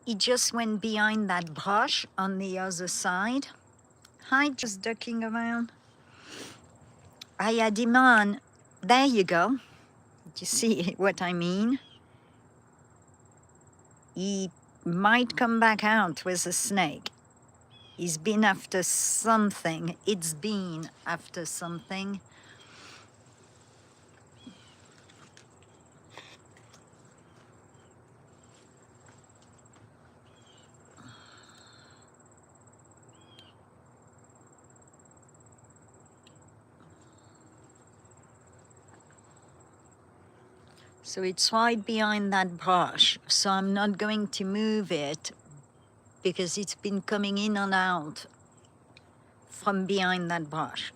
He just went behind that brush on the other side. Hi, just ducking around. I had him on. There you go. Do you see what I mean? He might come back out with a snake. He's been after something. It's been after something. So it's right behind that brush. So I'm not going to move it because it's been coming in and out from behind that brush.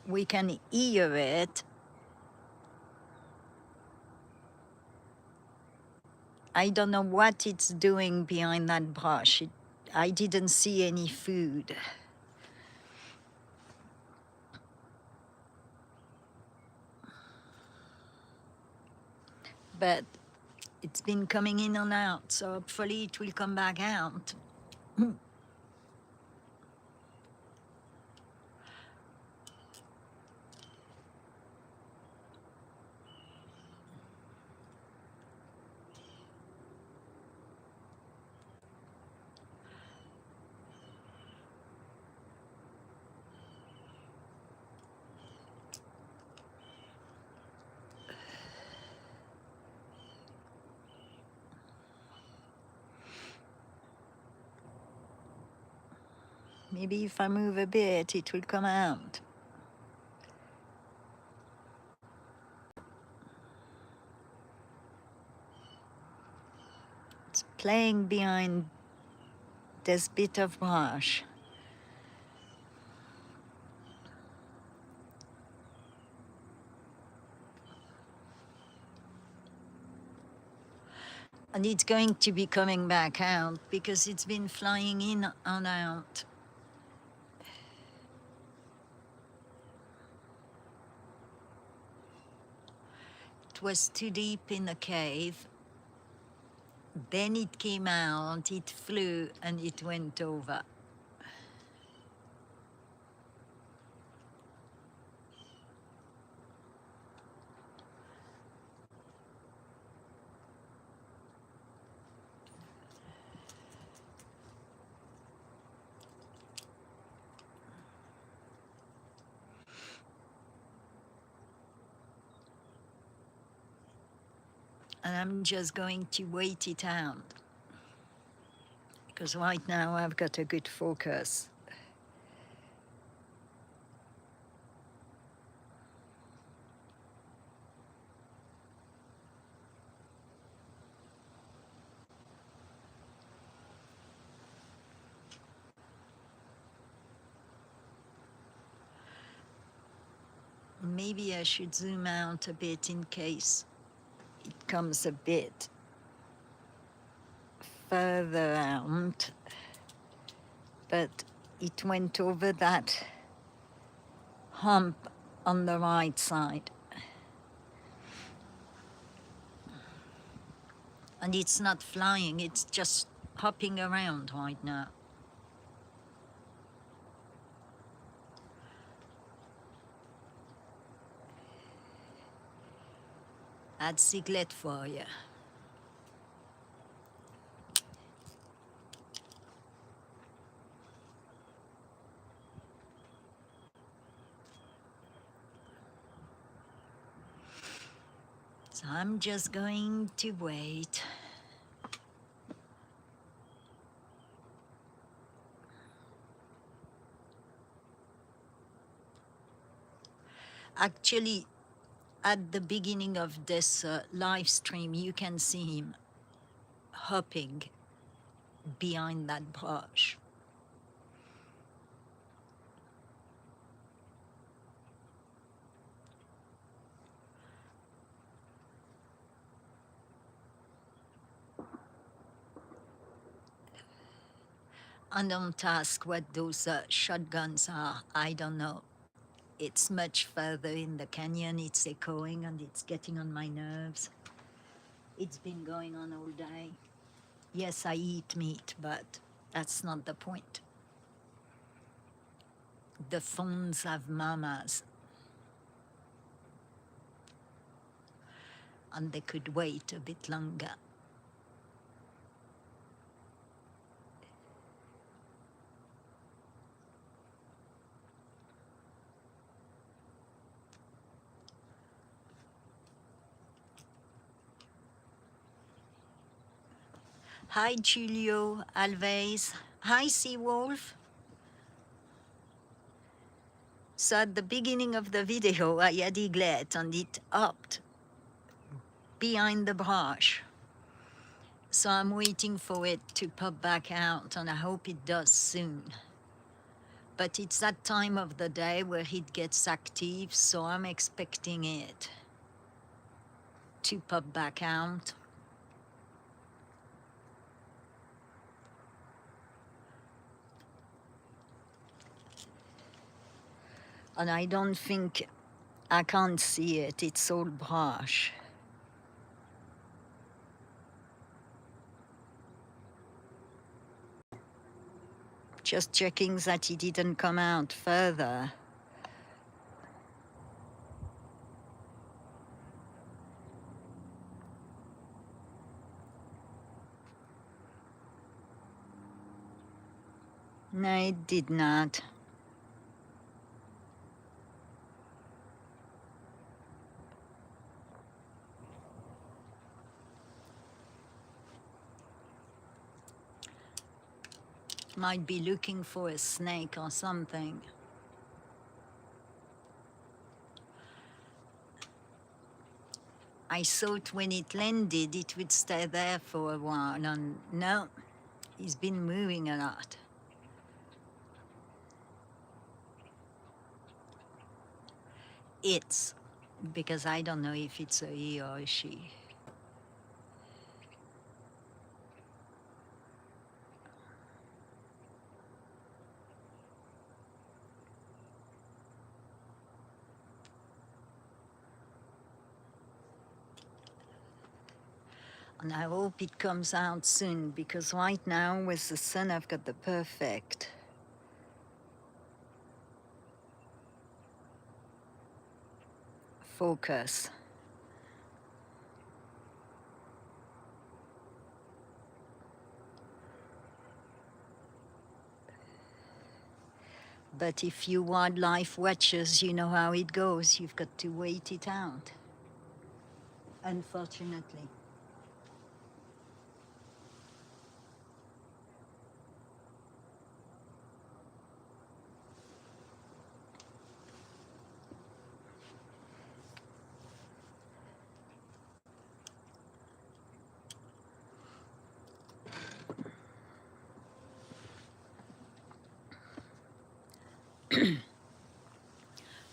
We can hear it. I don't know what it's doing behind that brush. I didn't see any food. But it's been coming in and out, so hopefully it will come back out. Maybe if I move a bit, it will come out. It's playing behind this bit of brush. And it's going to be coming back out because it's been flying in and out. It was too deep in the cave. Then it came out, it flew, and it went over. And I'm just going to wait it out. Because right now I've got a good focus. Maybe I should zoom out a bit in case it comes a bit further out. But it went over that hump on the right side. And it's not flying, it's just hopping around right now. That's Eaglet for you. So I'm just going to wait. Actually, at the beginning of this live stream, you can see him. hopping behind that brush. And don't ask what those shotguns are. I don't know. It's much further in the canyon. It's echoing and it's getting on my nerves. It's been going on all day. Yes, I eat meat, but that's not the point. The fawns have mamas, and they could wait a bit longer. Hi, Julio Alves. Hi, Seawolf. So at the beginning of the video, I had Eaglet and it hopped behind the brush. So I'm waiting for it to pop back out and I hope it does soon. But it's that time of the day where it gets active, so I'm expecting it to pop back out. And I don't think I can't see it, it's all brush. Just checking that he didn't come out further. No, it did not. Might be looking for a snake or something. I thought when it landed it would stay there for a while, and no, he's been moving a lot. It's, because I don't know if it's a he or a she. And I hope it comes out soon, because right now with the sun I've got the perfect focus. But if you wildlife watchers, you know how it goes. You've got to wait it out, unfortunately.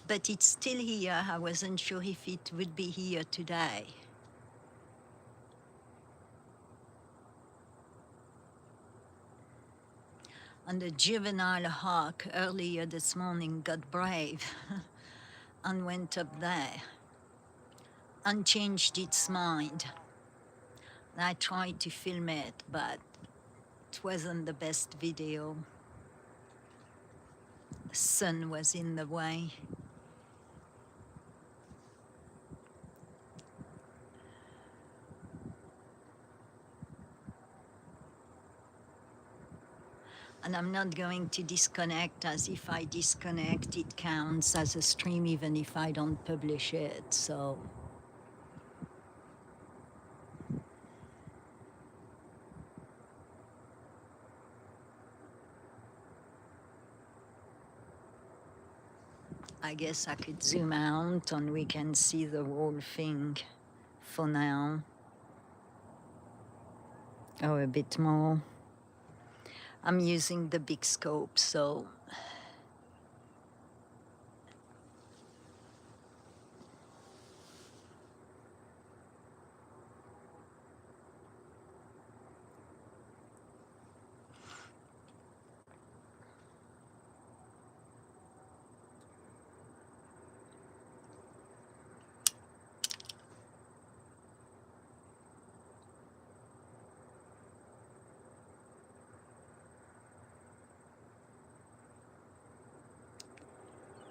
But it's still here. I wasn't sure if it would be here today. And the juvenile hawk earlier this morning got brave and went up there and changed its mind. I tried to film it, but it wasn't the best video. The sun was in the way. And I'm not going to disconnect, as if I disconnect, it counts as a stream even if I don't publish it, so. I guess I could zoom out and we can see the whole thing for now. Oh, a bit more. I'm using the big scope, so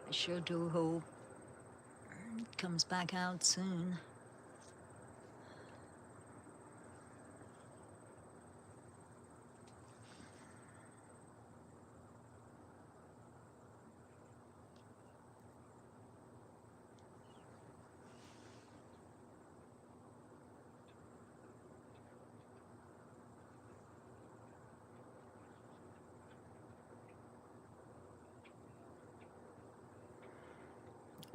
I sure do hope it comes back out soon.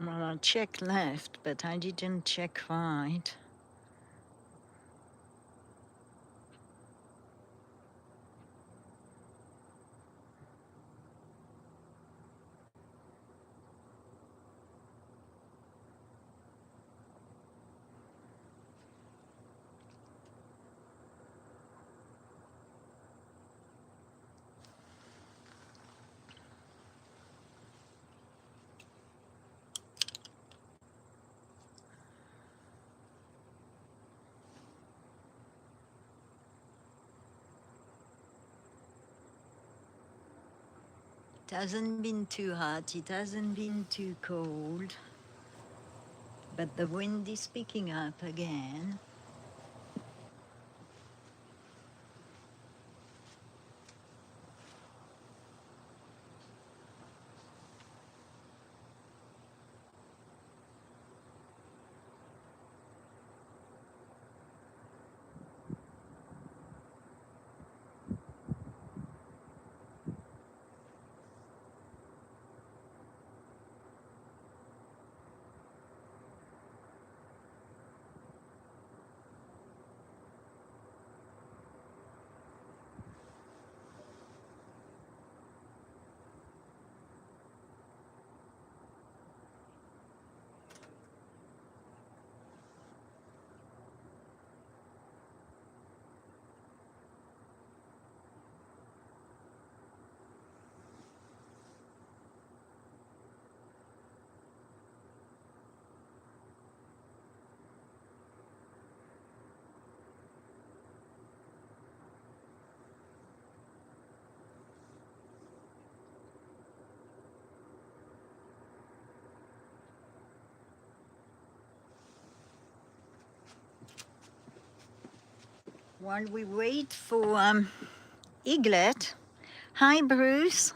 Well, I checked left, but I didn't check right. It hasn't been too hot, it hasn't been too cold, but the wind is picking up again. While we wait for Eaglet, hi Bruce.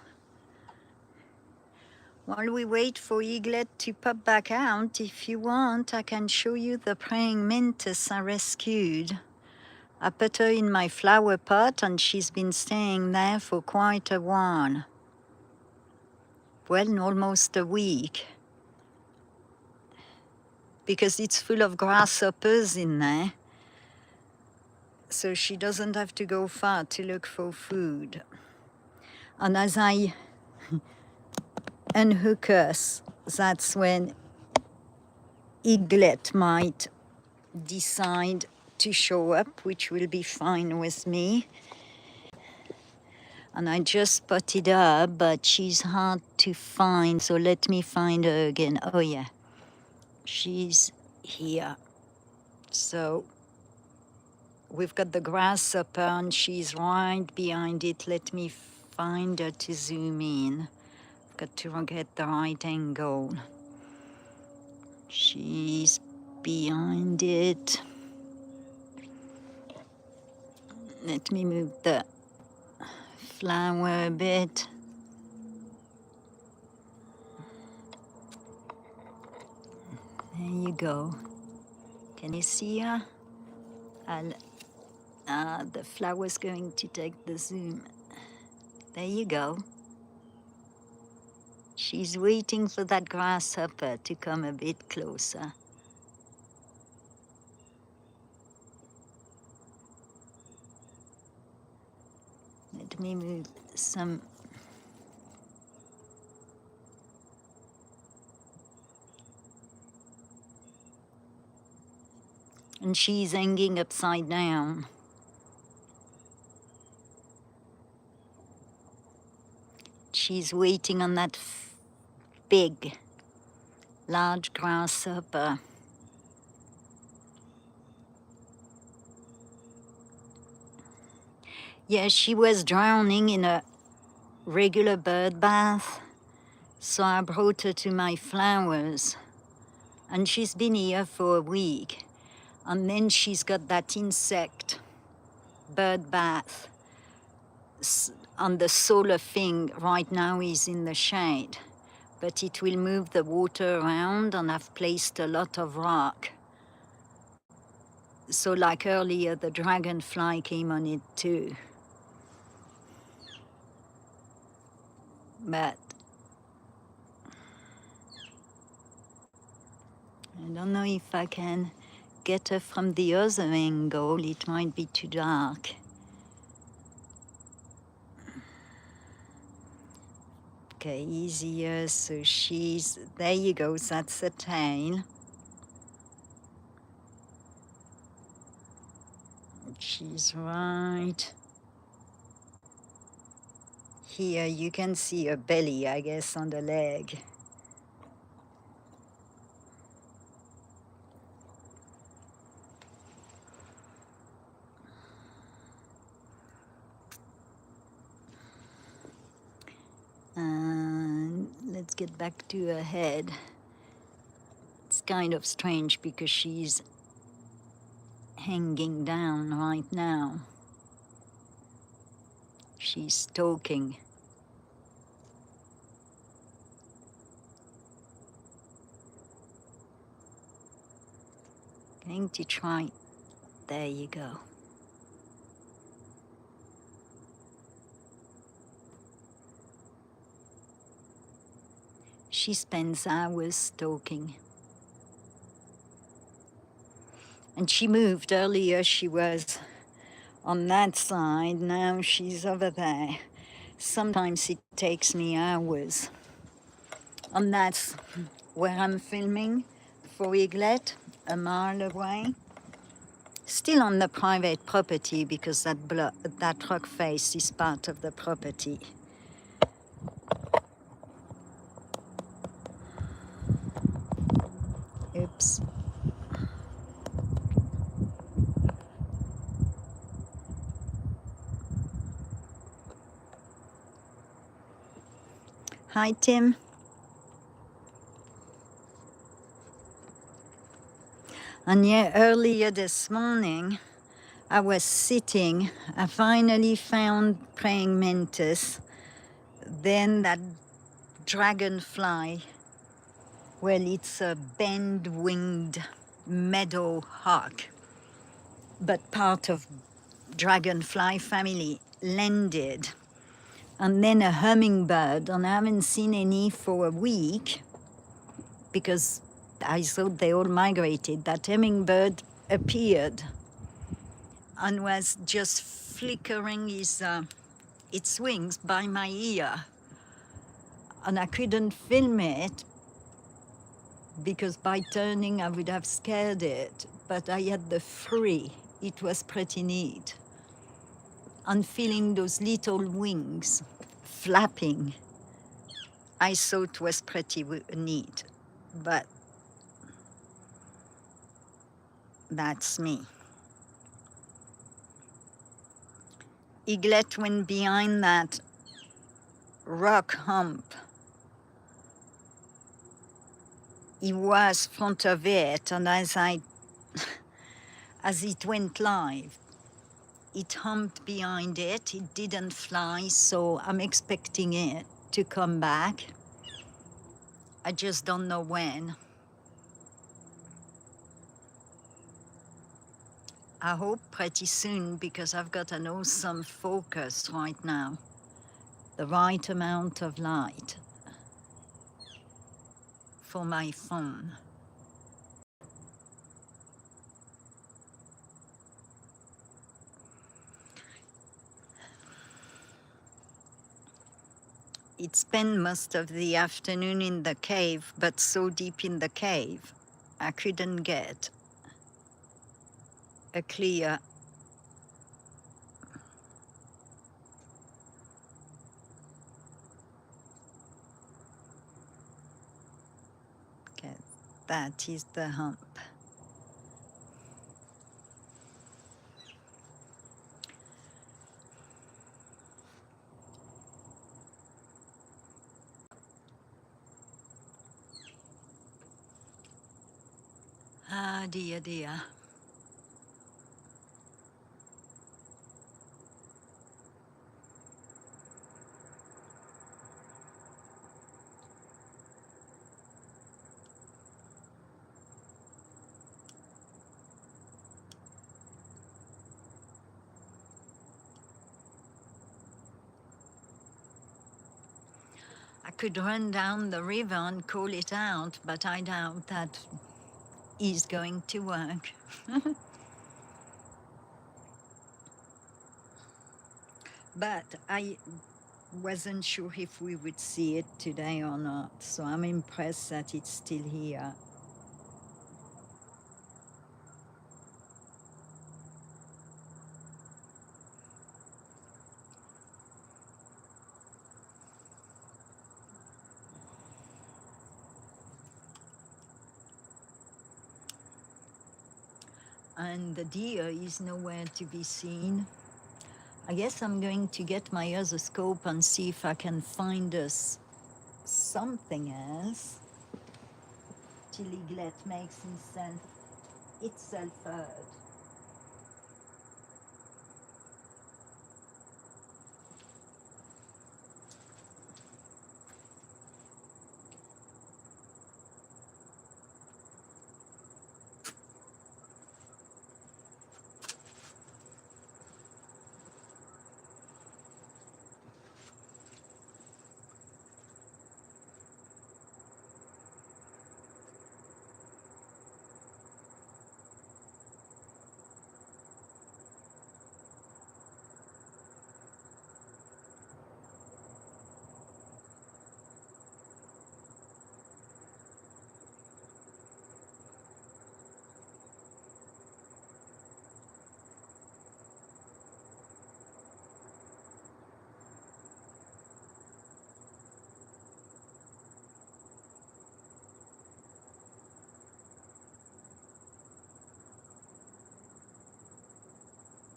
While we wait for Eaglet to pop back out, if you want, I can show you the praying mantis I rescued. I put her in my flower pot and she's been staying there for quite a while. Well, almost a week. Because it's full of grasshoppers in there. So she doesn't have to go far to look for food. And as I unhook us, that's when Eaglet might decide to show up, which will be fine with me. And I just spotted her, but she's hard to find, so let me find her again. Oh yeah, she's here. So we've got the grasshopper and she's right behind it. Let me find her to zoom in. I've got to get the right angle. She's behind it. Let me move the flower a bit. There you go. Can you see her? The flower's going to take the zoom. There you go. She's waiting for that grasshopper to come a bit closer. Let me move some. And she's hanging upside down. She's waiting on that big, large grasshopper. Yeah, she was drowning in a regular bird bath, so I brought her to my flowers. And she's been here for a week. And then she's got that insect bird bath. And the solar thing right now is in the shade, but it will move the water around, and I've placed a lot of rock. So like earlier, the dragonfly came on it too. But I don't know if I can get her from the other angle. It might be too dark. Okay, easier. So she's, there you go, that's the tail. She's right here. You can see her belly, I guess, on the leg. And let's get back to her head. It's kind of strange because she's hanging down right now. She's talking. Going to try. There you go. She spends hours talking. And she moved earlier. She was on that side. Now she's over there. Sometimes it takes me hours. And that's where I'm filming for Eaglet, a mile away. Still on the private property because that rock face is part of the property. Oops. Hi, Tim. And yeah, earlier this morning, I was sitting. I finally found praying mantis. Then that dragonfly. Well, it's a bend-winged meadow hawk, but part of dragonfly family, landed. And then a hummingbird, and I haven't seen any for a week because I thought they all migrated. That hummingbird appeared and was just flickering its wings by my ear. And I couldn't film it because by turning I would have scared it, but I had the free. It was pretty neat. And feeling those little wings flapping, I thought was pretty neat, but that's me. Eaglet went behind that rock hump. He was front of it, and as it went live, it humped behind it. It didn't fly, so I'm expecting it to come back. I just don't know when. I hope pretty soon because I've got an awesome focus right now. The right amount of light for my phone. It spent most of the afternoon in the cave, but so deep in the cave, I couldn't get a clear. Okay, that is the hump. Ah, dear, dear. I could run down the river and call it out, but I doubt that is going to work. But I wasn't sure if we would see it today or not, so I'm impressed that it's still here. And the deer is nowhere to be seen. I guess I'm going to get my other scope and see if I can find us something else till Eaglet makes itself heard.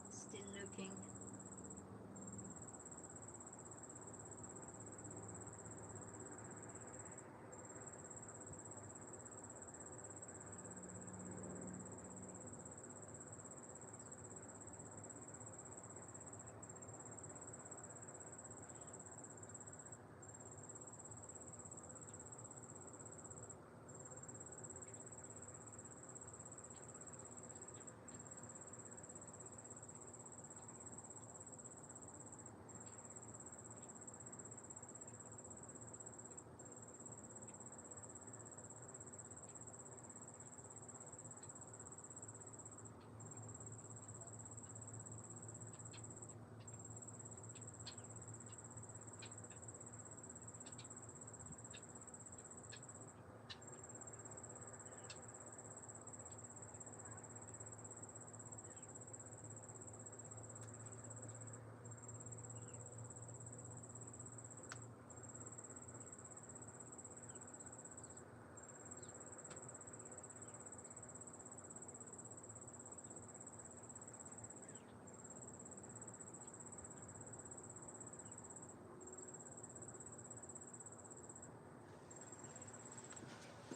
Still looking.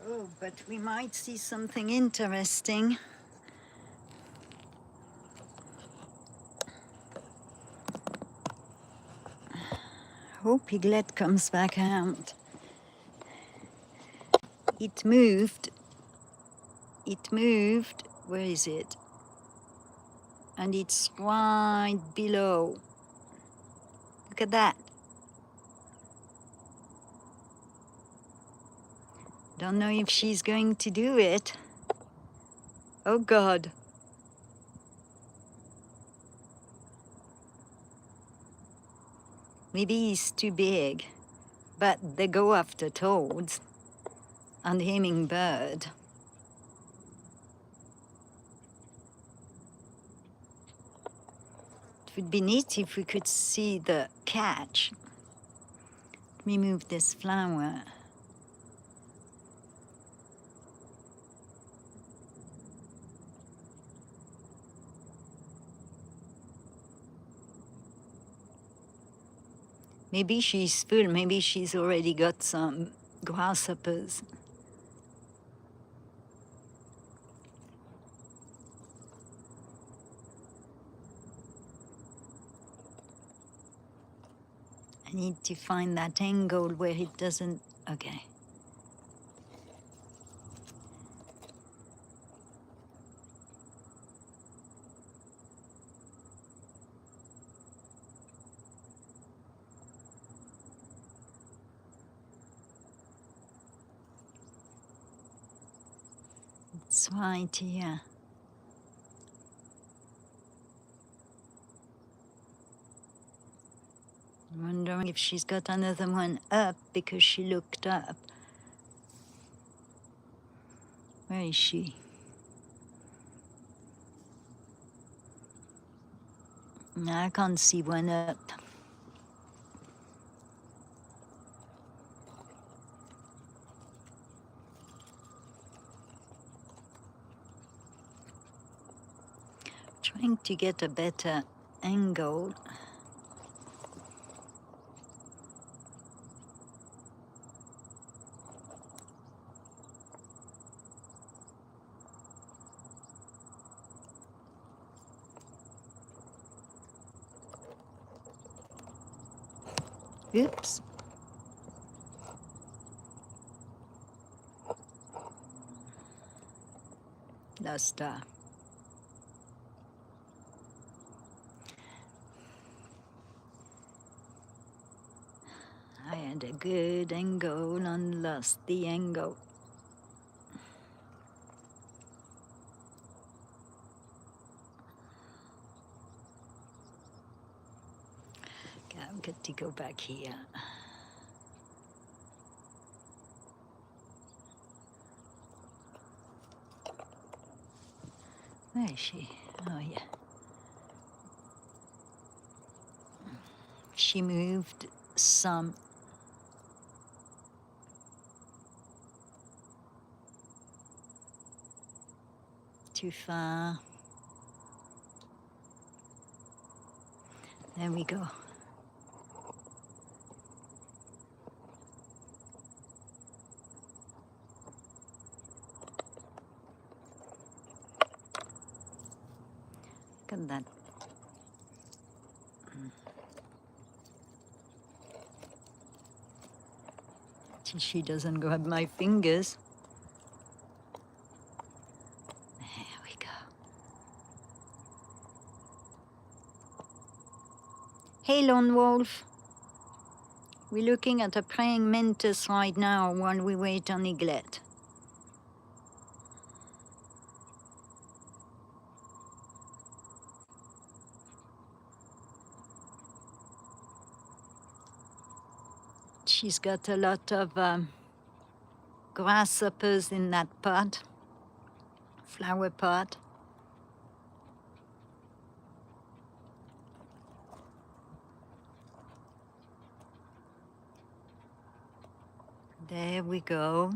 Oh, but we might see something interesting. Hope Eaglet comes back out. It moved. It moved. Where is it? And it's right below. Look at that. Don't know if she's going to do it. Oh God. Maybe he's too big. but they go after toads and hummingbird. It would be neat if we could see the catch. Remove this flower. Maybe she's full, maybe she's already got some grasshoppers. I need to find that angle where it doesn't, okay. It's right here. I'm wondering if she's got another one up because she looked up. Where is she? No, I can't see one up. Trying to get a better angle. Oops. Lost her. I had a good angle and lost the angle. Okay, I've got to go back here. Where is she? Oh, yeah. She moved some. Too far. There we go. Look at that. She doesn't grab my fingers. There we go. Hey, Lone Wolf. We're looking at a praying mantis right now while we wait on Eaglet. She's got a lot of grasshoppers in that pot, flower pot. There we go.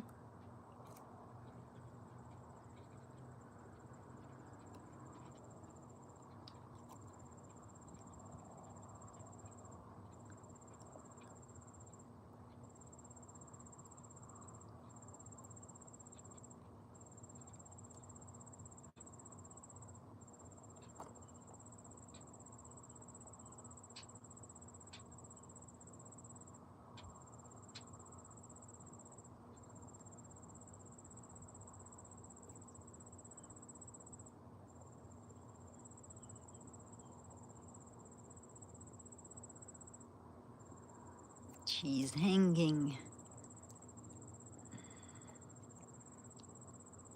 She's hanging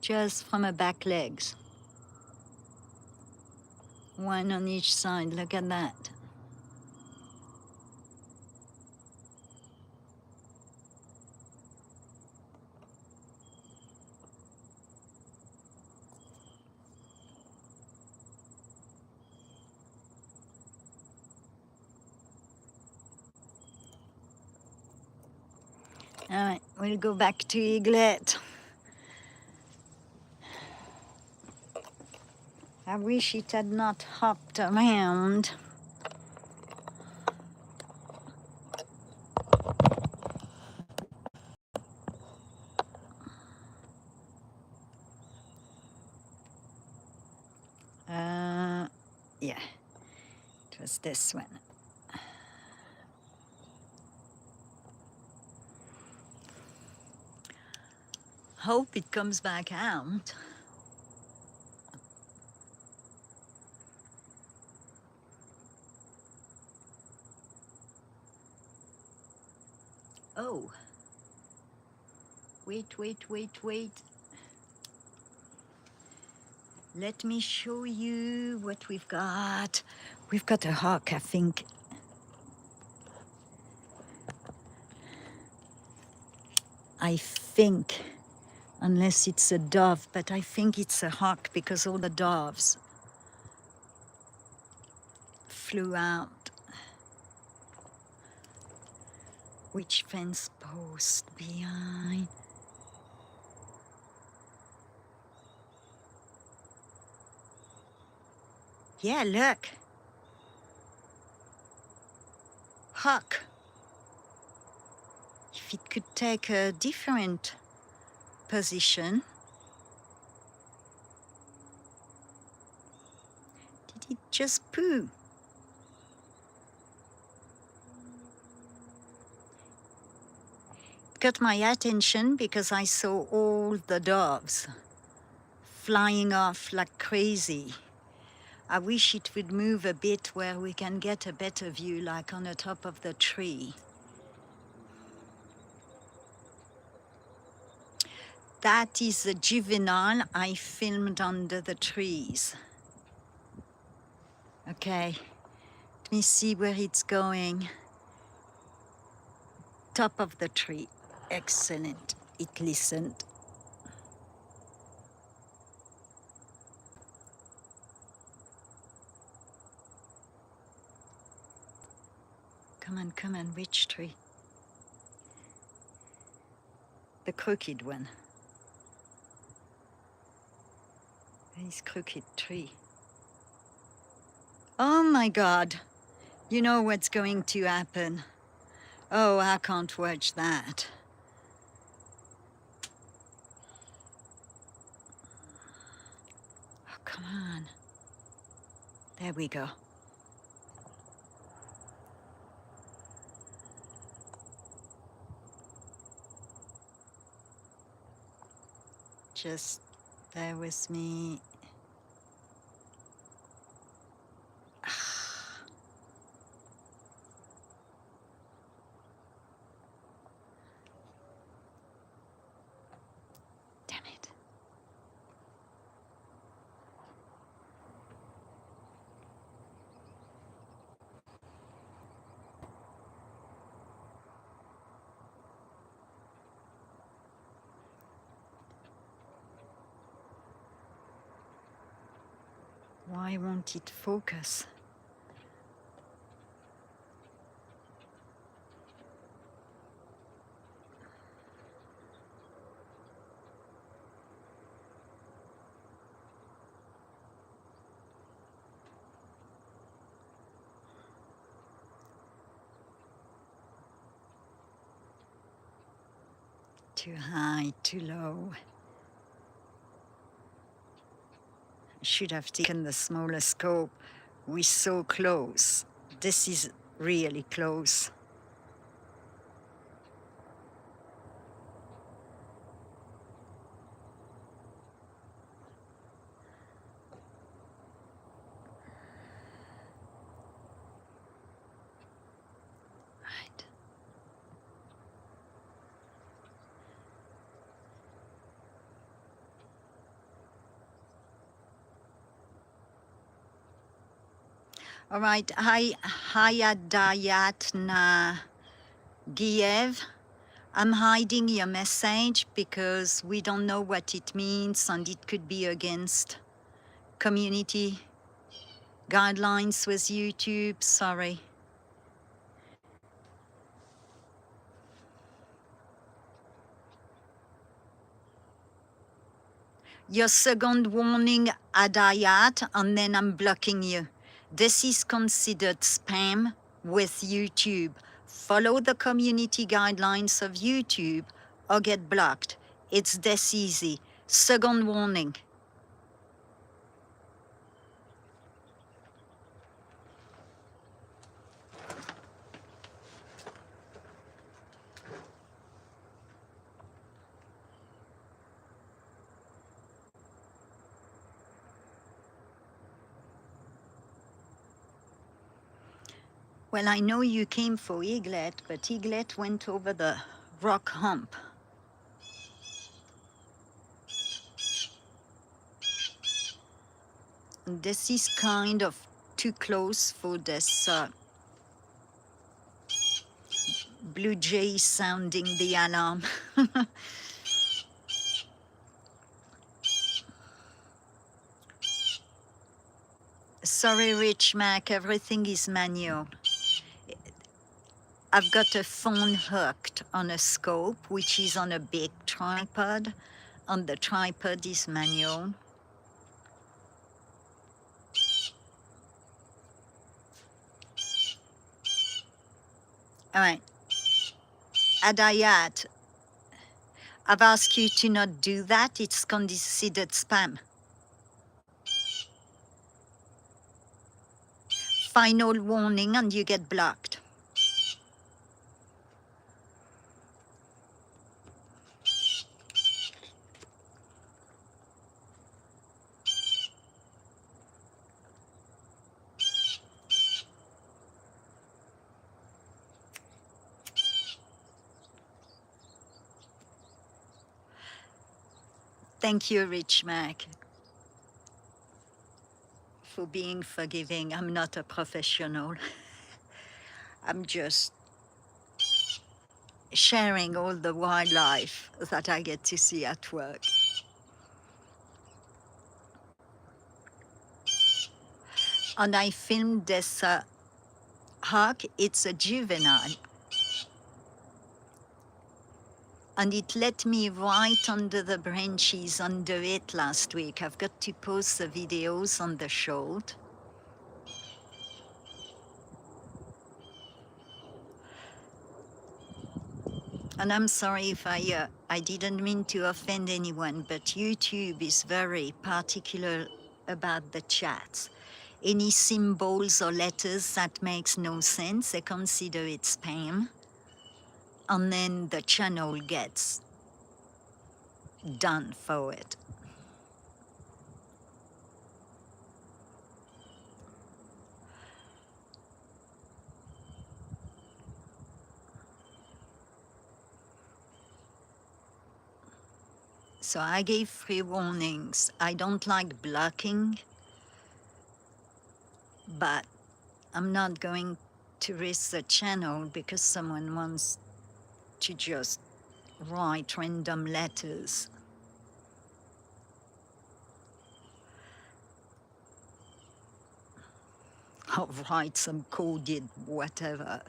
just from her back legs. One on each side, look at that. All right, we'll go back to Eaglet. I wish it had not hopped around. Yeah, it was this one. Hope it comes back out. Oh, wait. Let me show you what we've got. We've got a hawk, I think. Unless it's a dove, but I think it's a hawk because all the doves flew out. Which fence post behind? Yeah, look. Hawk. If it could take a different position. Did it just poo? It got my attention because I saw all the doves flying off like crazy. I wish it would move a bit where we can get a better view, like on the top of the tree. That is a juvenile I filmed under the trees. Okay, let me see where it's going. Top of the tree. Excellent. It listened. Come on, which tree? The crooked one. This crooked tree. Oh my God. You know what's going to happen. Oh, I can't watch that. Oh, come on. There we go. Just bear with me. Damn it. Why won't it focus? Too high, too low. I should have taken the smaller scope. We're so close. This is really close. Right. All right, Hayadayatna Giev. I'm hiding your message because we don't know what it means and it could be against community guidelines with YouTube. Sorry. Your second warning, Adayat, and then I'm blocking you. This is considered spam with YouTube. Follow the community guidelines of YouTube or get blocked. It's this easy. Second warning. Well, I know you came for Eaglet, but Eaglet went over the rock hump. And this is kind of too close for this blue jay sounding the alarm. Sorry, Rich Mac, everything is manual. I've got a phone hooked on a scope, which is on a big tripod, and the tripod is manual. All right, Adayat, I've asked you to not do that. It's considered spam. Final warning, and you get blocked. Thank you, Rich Mac, for being forgiving. I'm not a professional. I'm just sharing all the wildlife that I get to see at work. And I filmed this hawk. It's a juvenile. And it let me right under the branches under it last week. I've got to post the videos on the short. And I'm sorry if I didn't mean to offend anyone, but YouTube is very particular about the chats. Any symbols or letters that makes no sense, they consider it spam. And then the channel gets done for it. So I gave 3 warnings. I don't like blocking, but I'm not going to risk the channel because someone wants to just write random letters. Or write some coded whatever.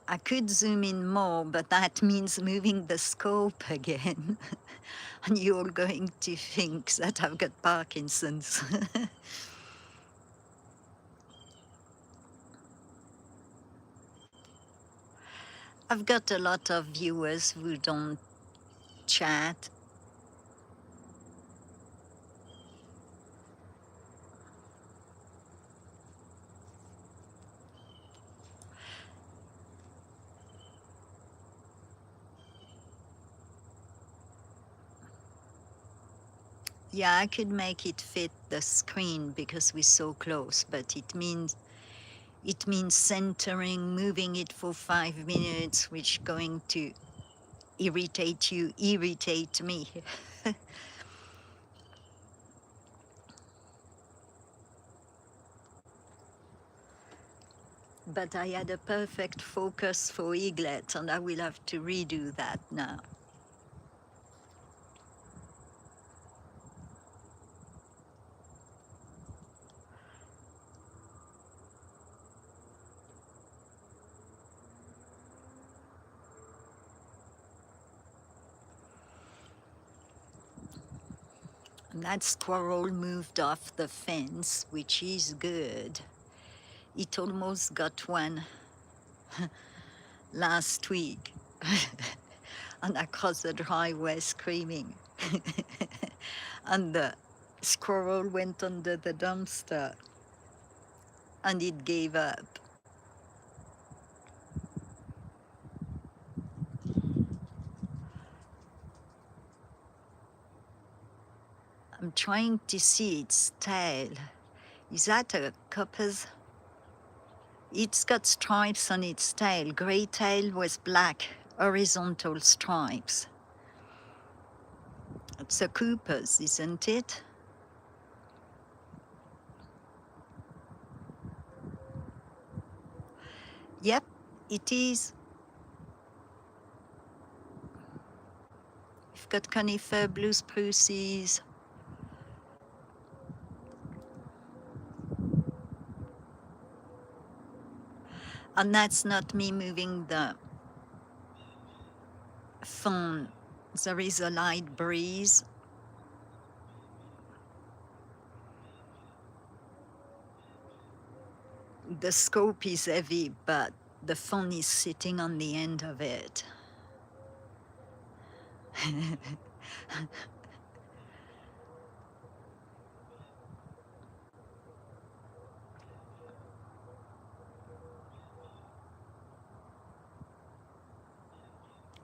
I could zoom in more, but that means moving the scope again. And you're going to think that I've got Parkinson's. I've got a lot of viewers who don't chat. Yeah, I could make it fit the screen because we're so close, but it means centering, moving it for 5 minutes, which going to irritate you, irritate me. But I had a perfect focus for Eaglet, and I will have to redo that now. And that squirrel moved off the fence, which is good. It almost got one last week. And across the driveway screaming. And the squirrel went under the dumpster and it gave up. I'm trying to see its tail. Is that a copper's? It's got stripes on its tail. Grey tail with black horizontal stripes. It's a Cooper's, isn't it? Yep, it is. We've got conifer, blue spruces. And that's not me moving the phone. There is a light breeze. The scope is heavy, but the phone is sitting on the end of it.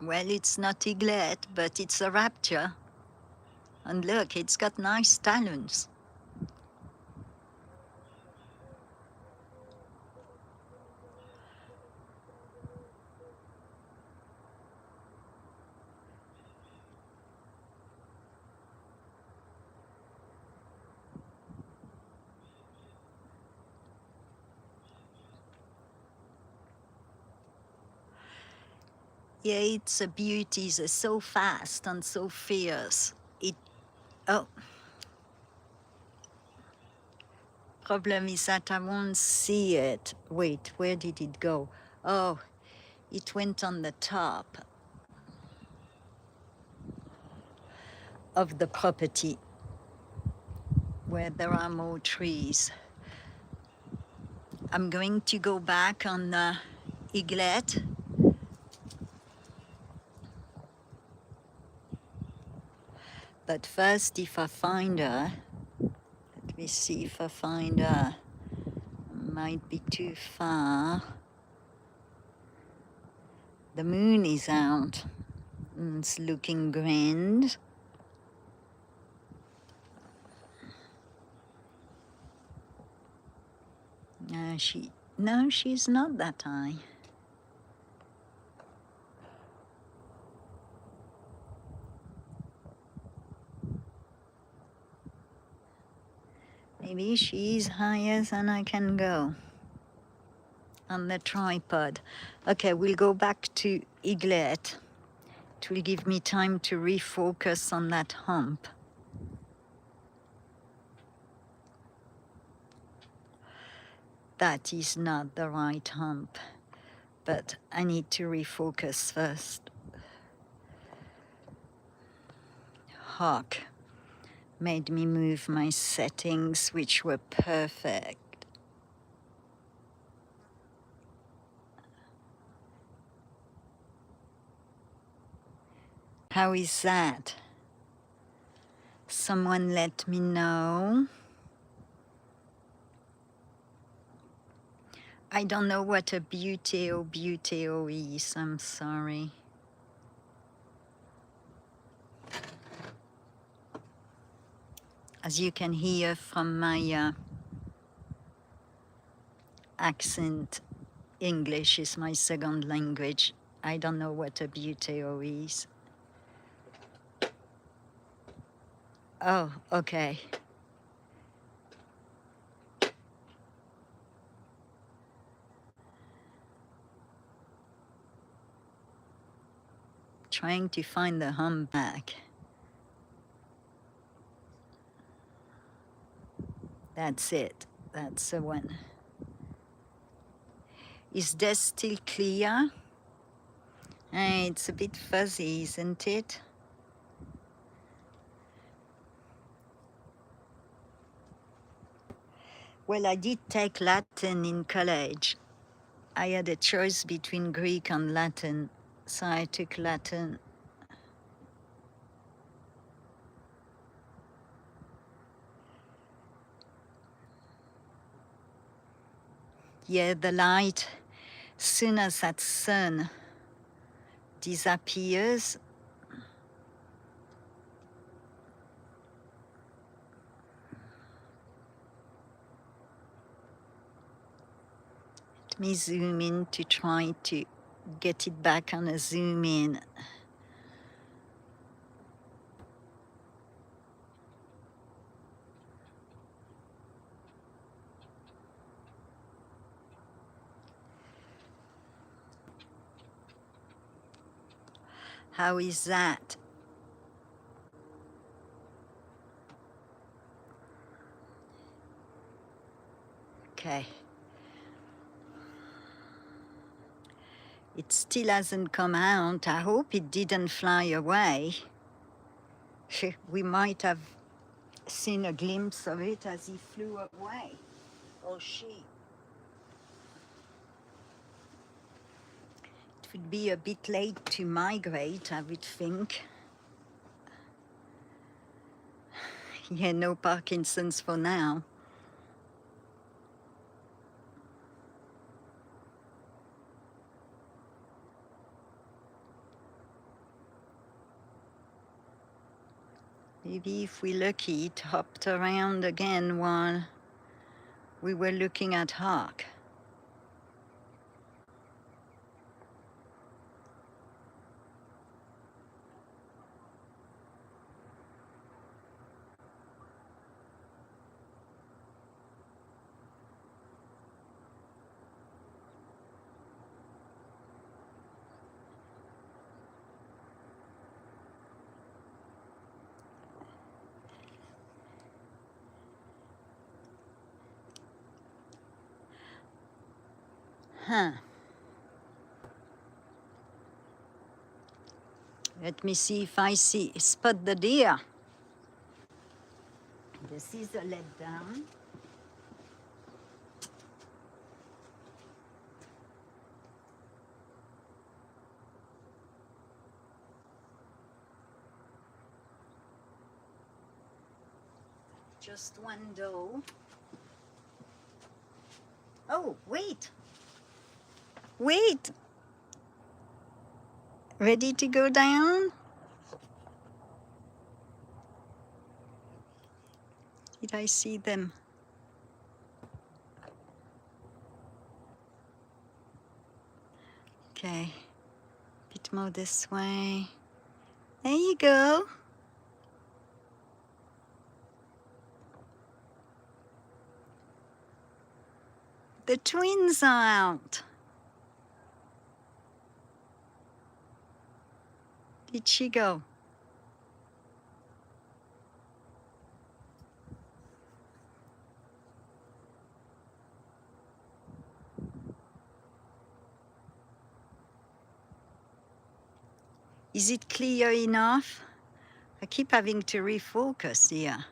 Well, it's not Eaglet, but it's a raptor. And look, it's got nice talons. Yeah, it's a beauty. They're so fast and so fierce. Oh, problem is that I won't see it. Wait, where did it go? Oh, it went on the top of the property where there are more trees. I'm going to go back on the Eaglet. But first, if I find her, let me see if I find her. Might be too far. The moon is out. It's looking grand. No, she's not that high. Maybe she's higher than I can go on the tripod. Okay, we'll go back to Eaglet. It will give me time to refocus on that hump. That is not the right hump, but I need to refocus first. Hawk made me move my settings, which were perfect. How is that? Someone let me know. I don't know what a buteo is, I'm sorry. As you can hear from my accent, English is my second language. I don't know what a buteo is. Oh, okay. Trying to find the humpback. That's it. That's the one. Is this still clear? It's a bit fuzzy, isn't it? Well, I did take Latin in college. I had a choice between Greek and Latin, so I took Latin. Yeah, the light, soon as that sun disappears, let me zoom in to try to get it back on a zoom in. How is that? Okay. It still hasn't come out. I hope it didn't fly away. We might have seen a glimpse of it as he flew away, or she. It would be a bit late to migrate, I would think. Yeah, no Parkinson's for now. Maybe if we're lucky, it hopped around again while we were looking at Hawk. Huh. Let me see if I spot the deer. This is a letdown. Just one doe. Oh, wait. Wait. Ready to go down? Did I see them? Okay. Bit more this way. There you go. The twins are out. Did she go? Is it clear enough? I keep having to refocus here.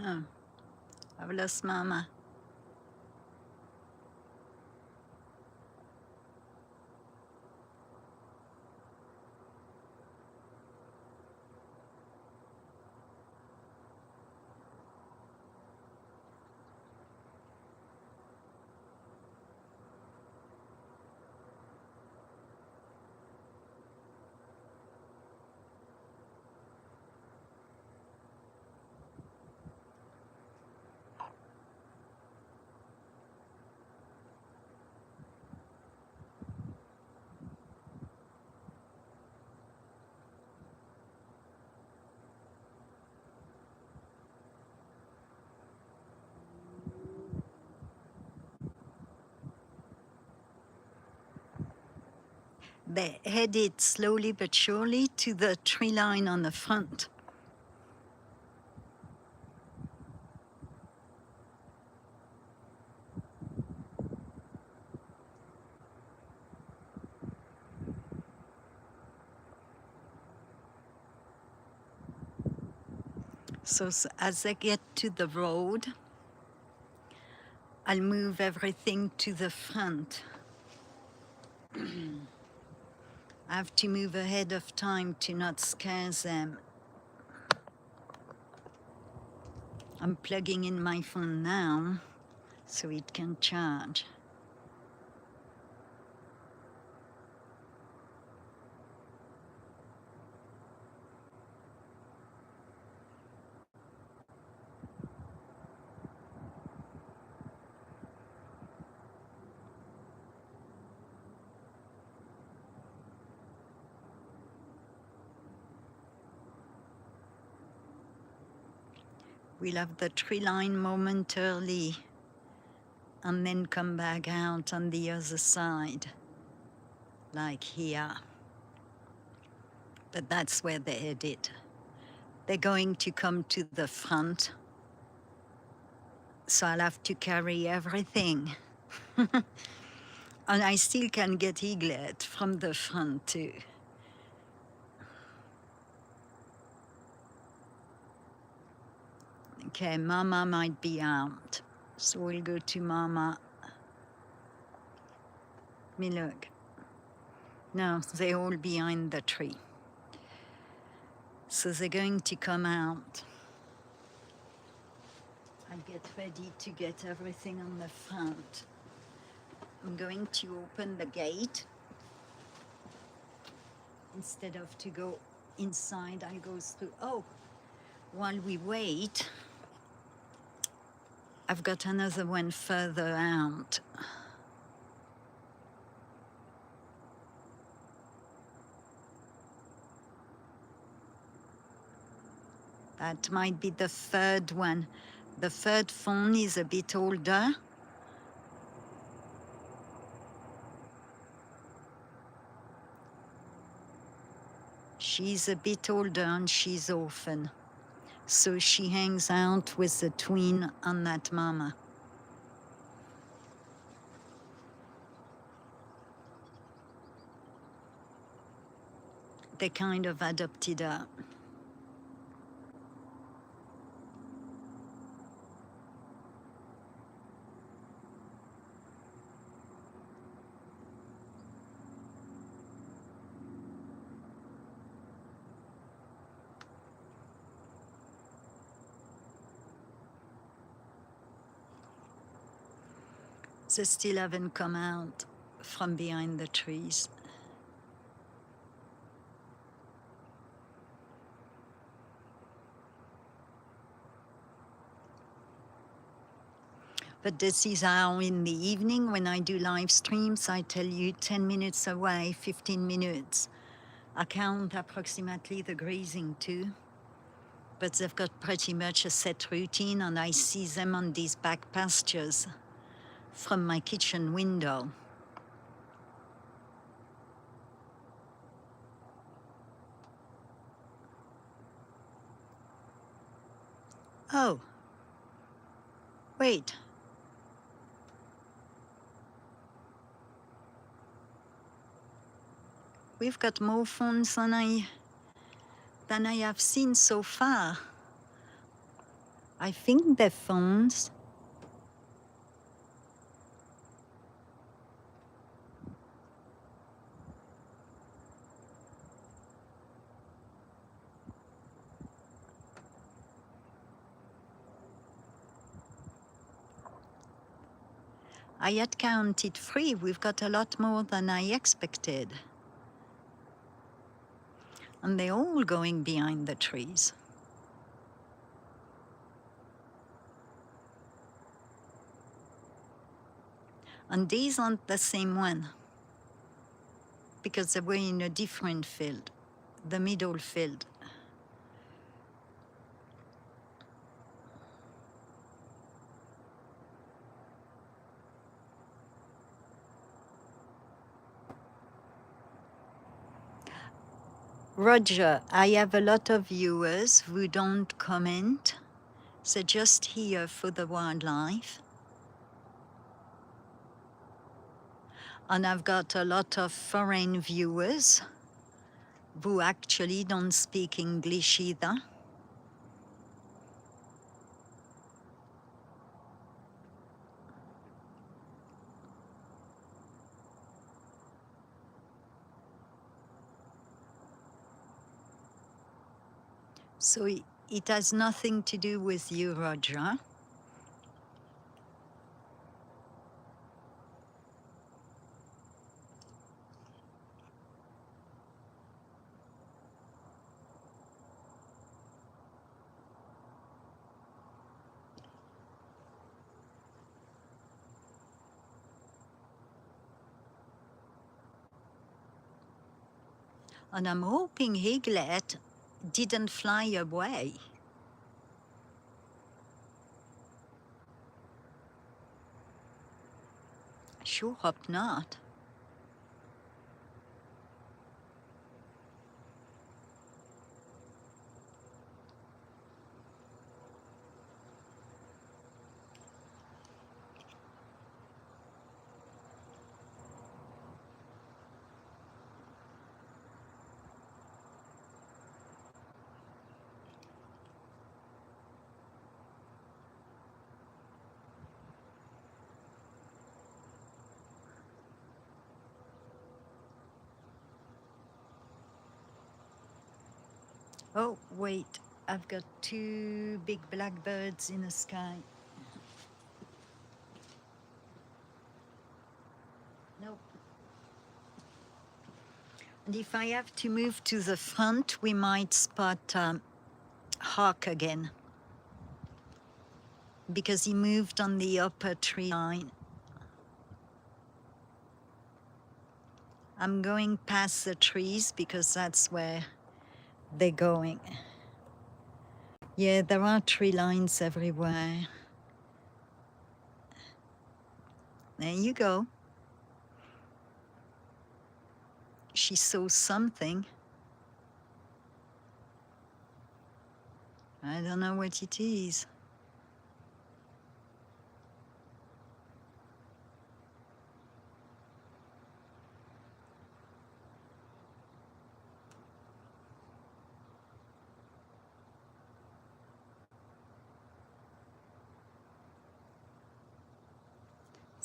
Oh, I've lost Mama. They headed slowly but surely to the tree line on the front. So as they get to the road, I'll move everything to the front. I have to move ahead of time to not scare them. I'm plugging in my phone now so it can charge. We'll have the tree line momentarily and then come back out on the other side, like here. But that's where they're headed. They're going to come to the front, so I'll have to carry everything. And I still can get Eaglet from the front too. Okay, Mama might be out, so we'll go to Mama. Me look. No, they're all behind the tree. So they're going to come out. I'll get ready to get everything on the front. I'm going to open the gate. Instead of to go inside, I'll go through. Oh, while we wait, I've got another one further out. That might be the third one. The third fawn is a bit older. She's a bit older and she's orphan. So she hangs out with the twin and that mama. They kind of adopted her. They still haven't come out from behind the trees. But this is how in the evening when I do live streams, I tell you 10 minutes away, 15 minutes. I count approximately the grazing too. But they've got pretty much a set routine and I see them on these back pastures from my kitchen window. Oh, wait. We've got more fawns than I have seen so far. I think they're fawns. I had counted 3. We've got a lot more than I expected. And they're all going behind the trees. And these aren't the same one, because they were in a different field, the middle field. Roger, I have a lot of viewers who don't comment. They're just here for the wildlife. And I've got a lot of foreign viewers who actually don't speak English either. So it has nothing to do with you, Roger. And I'm hoping Eaglet didn't fly away. I sure hope not. Oh, wait, I've got 2 big blackbirds in the sky. Nope. And if I have to move to the front, we might spot Hawk again, because he moved on the upper tree line. I'm going past the trees because that's where they're going. Yeah, there are tree lines everywhere. There you go. She saw something. I don't know what it is.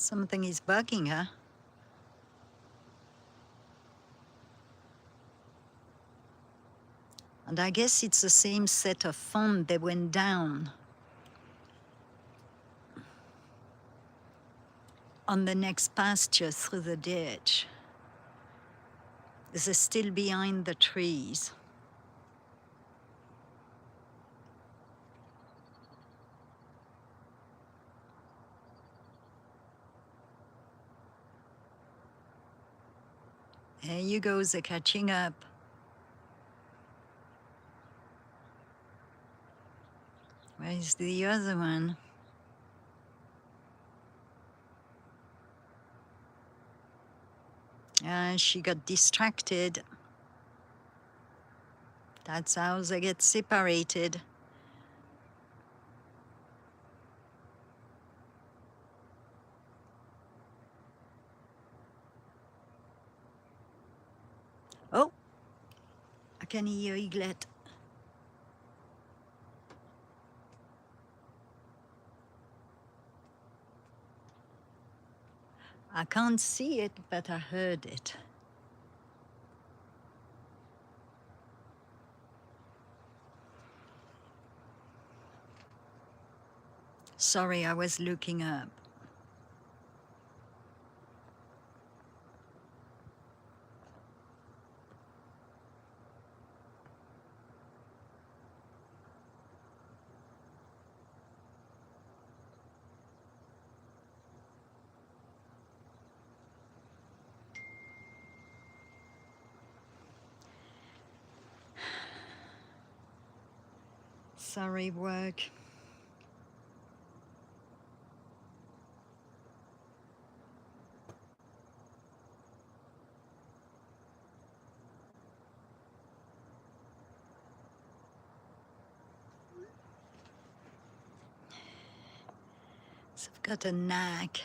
Something is bugging her. And I guess it's the same set of fawn that went down on the next pasture through the ditch. They're still behind the trees. There you go, they're catching up. Where's the other one? She got distracted. That's how they get separated. Oh, I can hear Eaglet. I can't see it, but I heard it. Sorry, I was looking up. Sorry, work. So I've got a knack.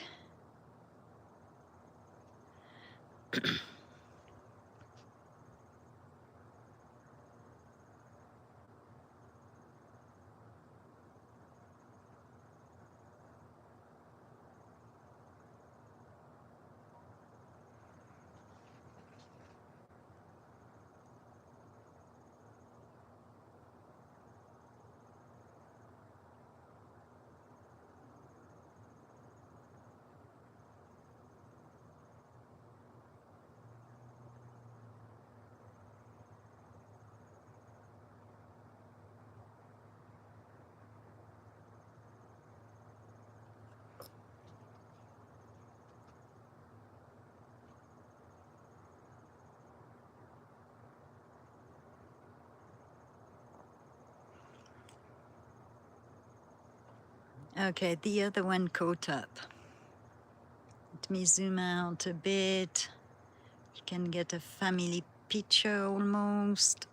Okay, the other one caught up. Let me zoom out a bit. You can get a family picture almost.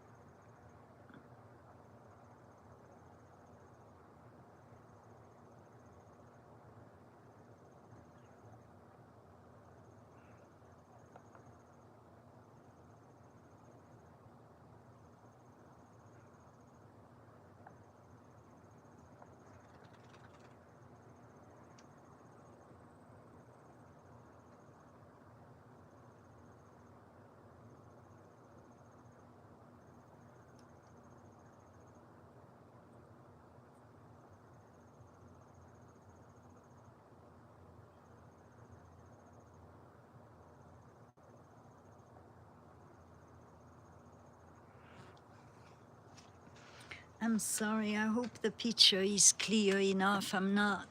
I'm sorry, I hope the picture is clear enough. I'm not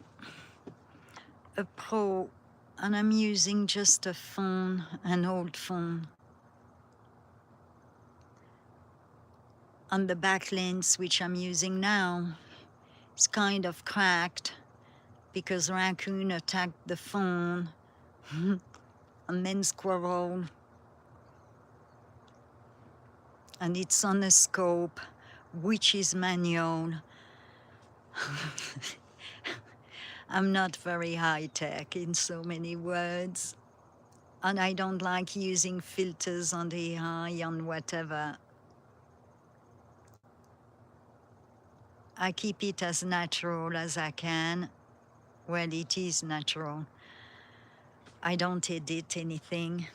a pro and I'm using just a phone, an old phone. On the back lens, which I'm using now, is kind of cracked because raccoon attacked the phone and then squirrel. And it's on a scope, which is manual. I'm not very high tech in so many words. And I don't like using filters on the eye, on whatever. I keep it as natural as I can. Well, it is natural. I don't edit anything.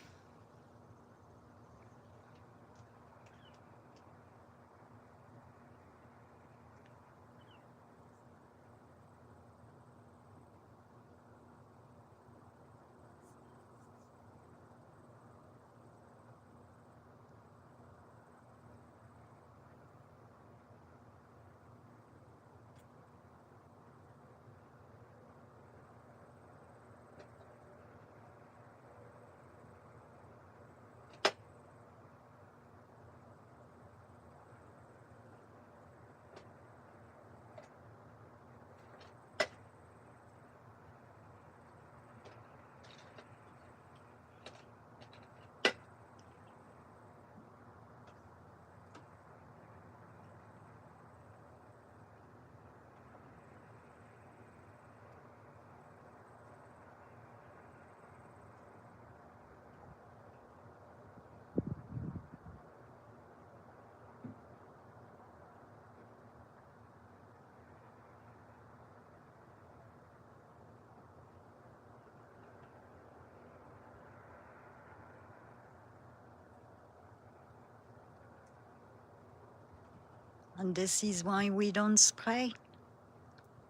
And this is why we don't spray.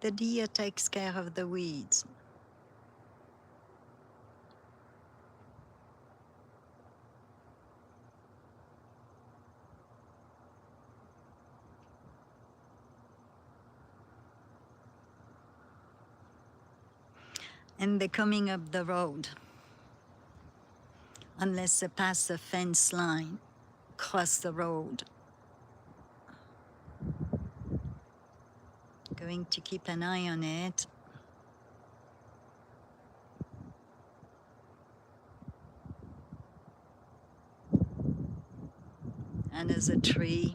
The deer takes care of the weeds. And they're coming up the road. Unless they pass the fence line, cross the road. Going to keep an eye on it. And there's a tree.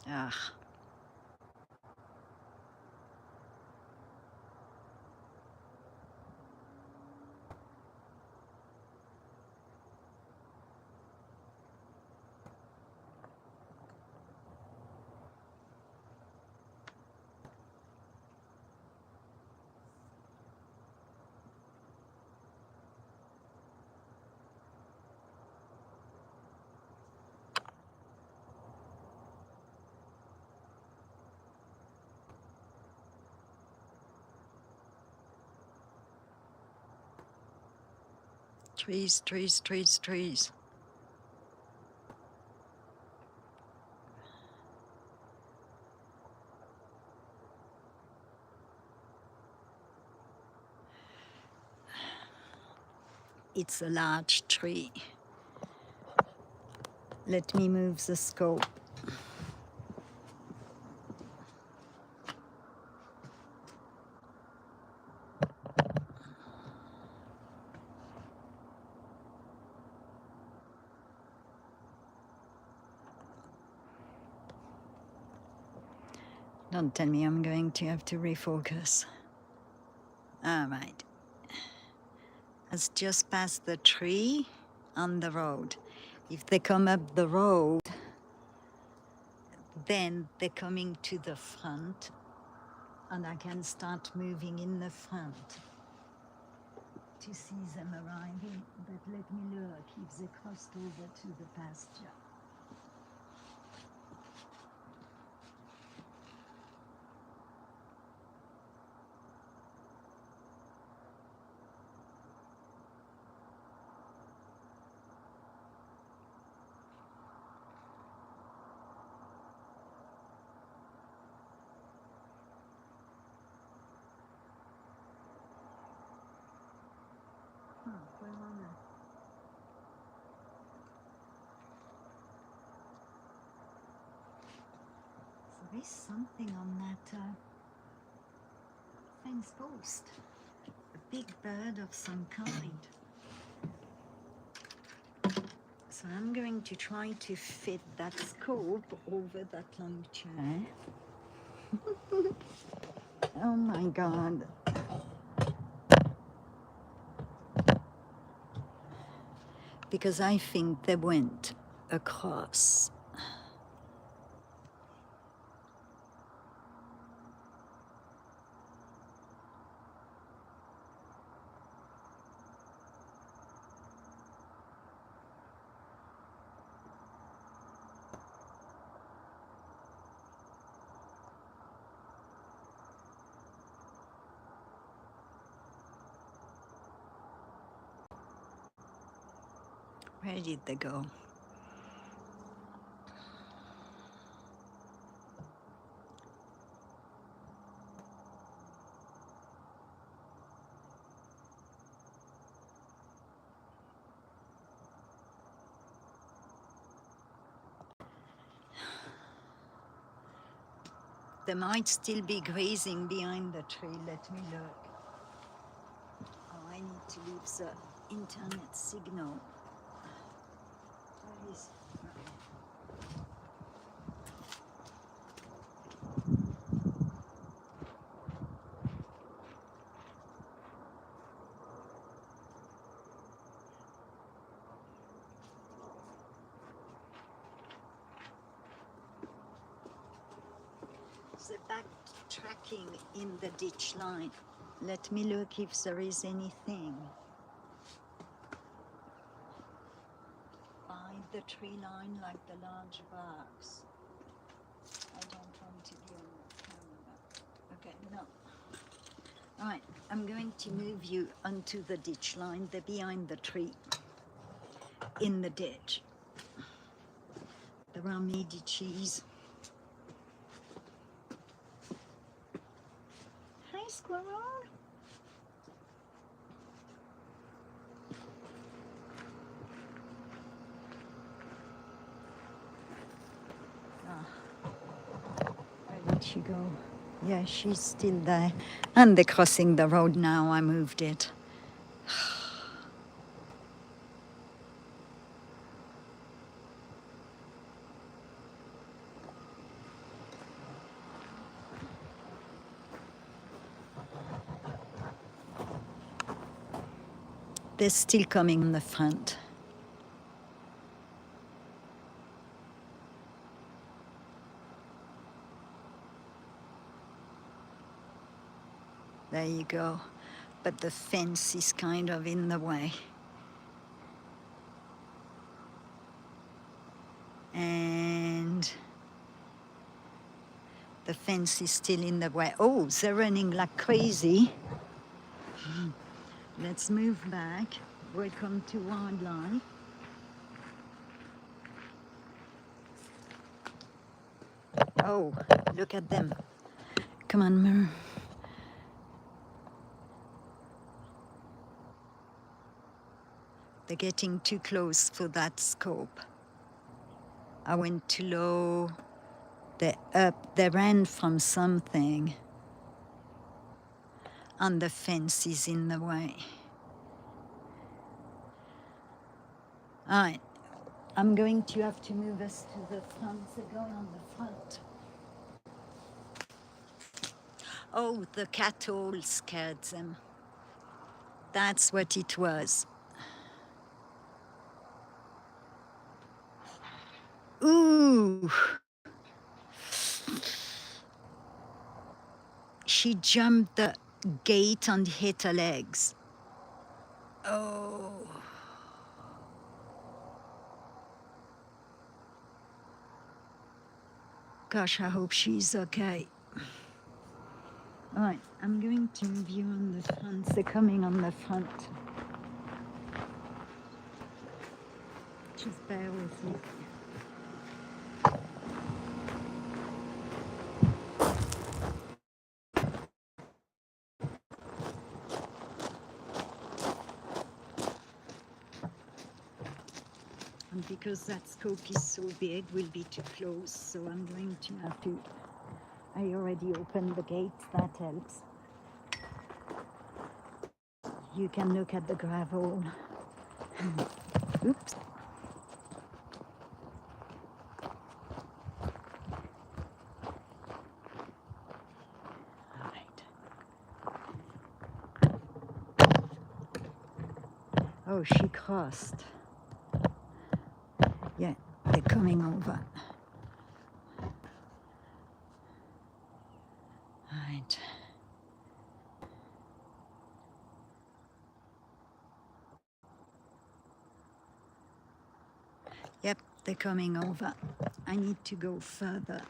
Ah. Trees, trees, trees, trees. It's a large tree. Let me move the scope. Don't tell me I'm going to have to refocus. All right. Let's just pass the tree on the road. If they come up the road, then they're coming to the front, and I can start moving in the front to see them arriving. But let me look if they crossed over to the pasture. So there's something on that fence post. A big bird of some kind. So I'm going to try to fit that scope over that long chair. Oh my God. Because I think they went across. Where did they go? They might still be grazing behind the tree. Let me look. Oh, I need to leave the internet signal. Where is it? The backtracking in the ditch line. Let me look if there is anything by the tree line like the large bugs. I don't want to be on the camera. Okay, no. All right, I'm going to move you onto the ditch line. They're behind the tree, in the ditch. There are Medicis. Hi, squirrel. Where did she go? Yeah, she's still there. And they're crossing the road now. I moved it. They're still coming in the front. There you go. But the fence is kind of in the way. And the fence is still in the way. Oh, they're running like crazy. Let's move back. Welcome to wildlife. Oh, look at them. Come on, move. They're getting too close for that scope. I went too low. They're up. They ran from something. And the fence is in the way. All right. I'm going to have to move us to the front. They're going on the front. Oh, the cattle scared them. That's what it was. Ooh. She jumped the gate and hit her legs. Oh. Gosh, I hope she's okay. All right, I'm going to move you on the front. They're coming on the front. Just bear with me. And because that scope is so big, we'll be too close, so I'm going to have to... I already opened the gate, that helps. You can look at the gravel. Oops. All right. Oh, she crossed. Yeah, they're coming over. All right. Yep, they're coming over. I need to go further.